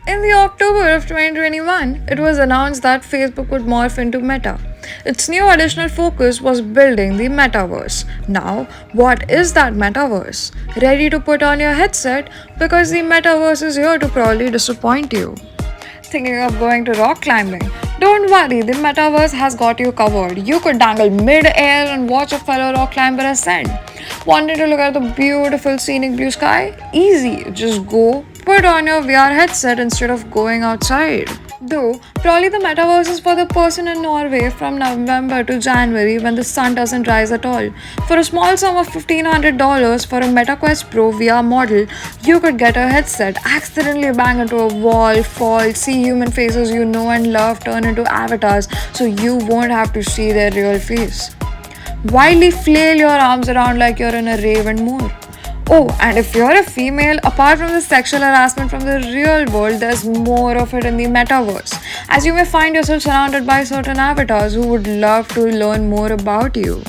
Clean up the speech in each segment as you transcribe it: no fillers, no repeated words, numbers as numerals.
In the October of 2021, it was announced that Facebook would morph into Meta. Its new additional focus was building the Metaverse. Now, what is that Metaverse? Ready to put on your headset? Because the Metaverse is here to probably disappoint you. Thinking of going to rock climbing? Don't worry, the Metaverse has got you covered. You could dangle mid-air and watch a fellow rock climber ascend. Wanted to look at the beautiful scenic blue sky? Easy, just go, put on your VR headset instead of going outside. Though, probably the metaverse is for the person in Norway from November to January when the sun doesn't rise at all. For a small sum of $1,500 for a MetaQuest Pro VR model, you could get a headset, accidentally bang into a wall, fall, see human faces you know and love turn into avatars so you won't have to see their real face. Wildly flail your arms around like you're in a rave and more. Oh, and if you're a female, apart from the sexual harassment from the real world, there's more of it in the metaverse, as you may find yourself surrounded by certain avatars who would love to learn more about you.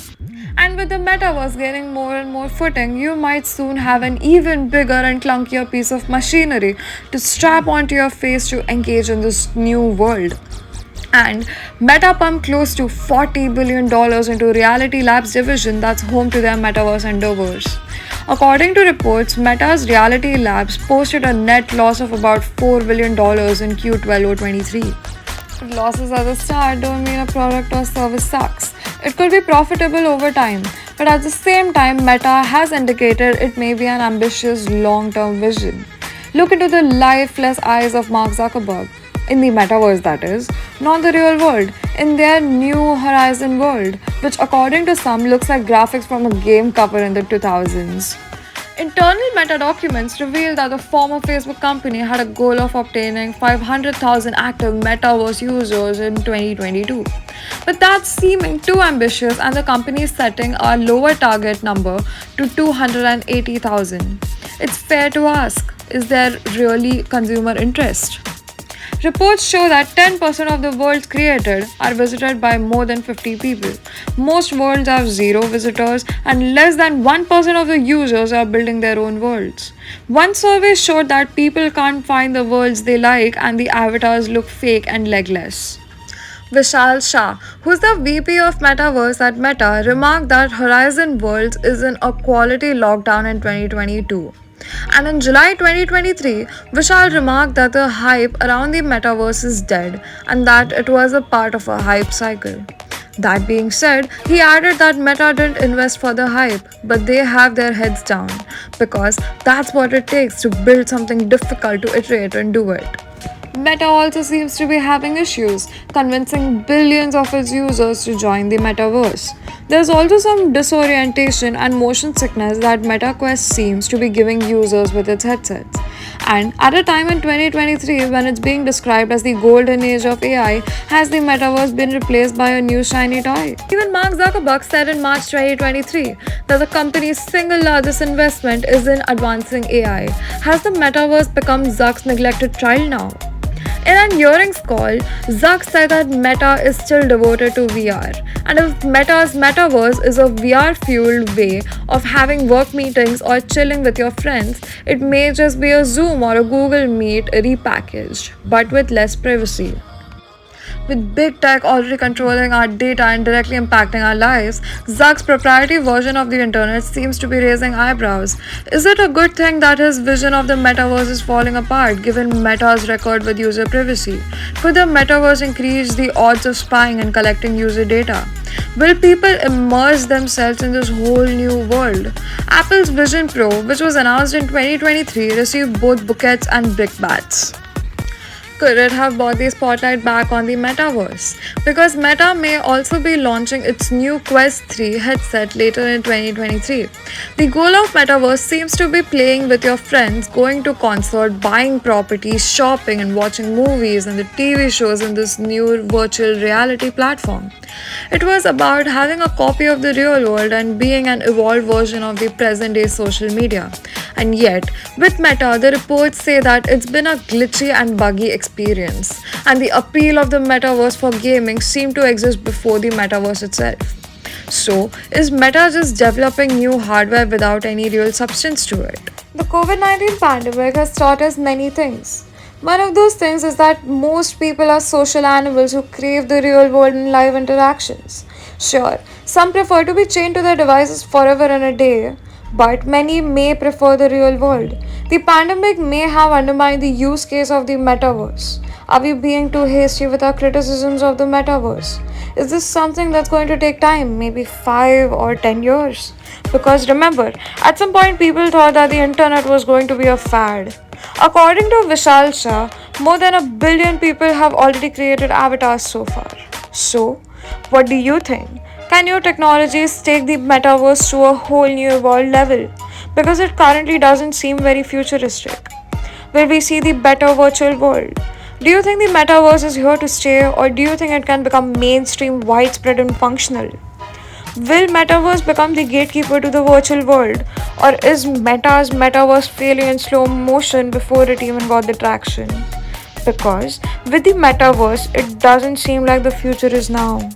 And with the metaverse gaining more and more footing, you might soon have an even bigger and clunkier piece of machinery to strap onto your face to engage in this new world. And Meta pumped close to $40 billion into Reality Labs division that's home to their metaverse endeavors. According to reports, Meta's Reality Labs posted a net loss of about $4 billion in Q12 23. If losses at the start don't mean a product or service sucks. It could be profitable over time, but at the same time, Meta has indicated it may be an ambitious long-term vision. Look into the lifeless eyes of Mark Zuckerberg. In the metaverse, that is, not the real world, in their new Horizon world, which according to some looks like graphics from a game cover in the 2000s. Internal meta documents reveal that the former Facebook company had a goal of obtaining 500,000 active metaverse users in 2022. But that's seeming too ambitious, and the company is setting a lower target number to 280,000. It's fair to ask, is there really consumer interest? Reports show that 10% of the worlds created are visited by more than 50 people. Most worlds have zero visitors, and less than 1% of the users are building their own worlds. One survey showed that people can't find the worlds they like, and the avatars look fake and legless. Vishal Shah, who's the VP of Metaverse at Meta, remarked that Horizon Worlds is in a quality lockdown in 2022. And in July 2023, Vishal remarked that the hype around the metaverse is dead and that it was a part of a hype cycle. That being said, he added that Meta didn't invest for the hype, but they have their heads down because that's what it takes to build something difficult to iterate and do it. Meta also seems to be having issues convincing billions of its users to join the metaverse. There's also some disorientation and motion sickness that MetaQuest seems to be giving users with its headsets. And at a time in 2023 when it's being described as the golden age of AI, has the metaverse been replaced by a new shiny toy? Even Mark Zuckerberg said in March 2023 that the company's single largest investment is in advancing AI. Has the metaverse become Zuck's neglected child now? In an earnings call, Zuck said that Meta is still devoted to VR. And if Meta's metaverse is a VR-fueled way of having work meetings or chilling with your friends, it may just be a Zoom or a Google Meet repackaged, but with less privacy. With big tech already controlling our data and directly impacting our lives, Zuck's proprietary version of the internet seems to be raising eyebrows. Is it a good thing that his vision of the metaverse is falling apart given Meta's record with user privacy? Could the metaverse increase the odds of spying and collecting user data? Will people immerse themselves in this whole new world? Apple's Vision Pro, which was announced in 2023, received both bouquets and brickbats. Could it have brought the spotlight back on the metaverse? Because Meta may also be launching its new Quest 3 headset later in 2023. The goal of metaverse seems to be playing with your friends, going to concert, buying properties, shopping and watching movies and the TV shows in this new virtual reality platform. It was about having a copy of the real world and being an evolved version of the present day social media. And yet, with Meta, the reports say that it's been a glitchy and buggy experience, and the appeal of the metaverse for gaming seemed to exist before the metaverse itself. So, is Meta just developing new hardware without any real substance to it? The COVID-19 pandemic has taught us many things. One of those things is that most people are social animals who crave the real world and live interactions. Sure, some prefer to be chained to their devices forever and a day, but many may prefer the real world. The pandemic may have undermined the use case of the metaverse. Are we being too hasty with our criticisms of the metaverse? Is this something that's going to take time, maybe 5 or 10 years? Because remember, at some point people thought that the internet was going to be a fad. According to Vishal Shah, more than 1 billion people have already created avatars so far. So, what do you think? Can new technologies take the metaverse to a whole new world level? Because it currently doesn't seem very futuristic. Will we see the better virtual world? Do you think the metaverse is here to stay, or do you think it can become mainstream, widespread, and functional? Will Metaverse become the gatekeeper to the virtual world, or is Meta's Metaverse failing in slow motion before it even got the traction? Because with the Metaverse, it doesn't seem like the future is now.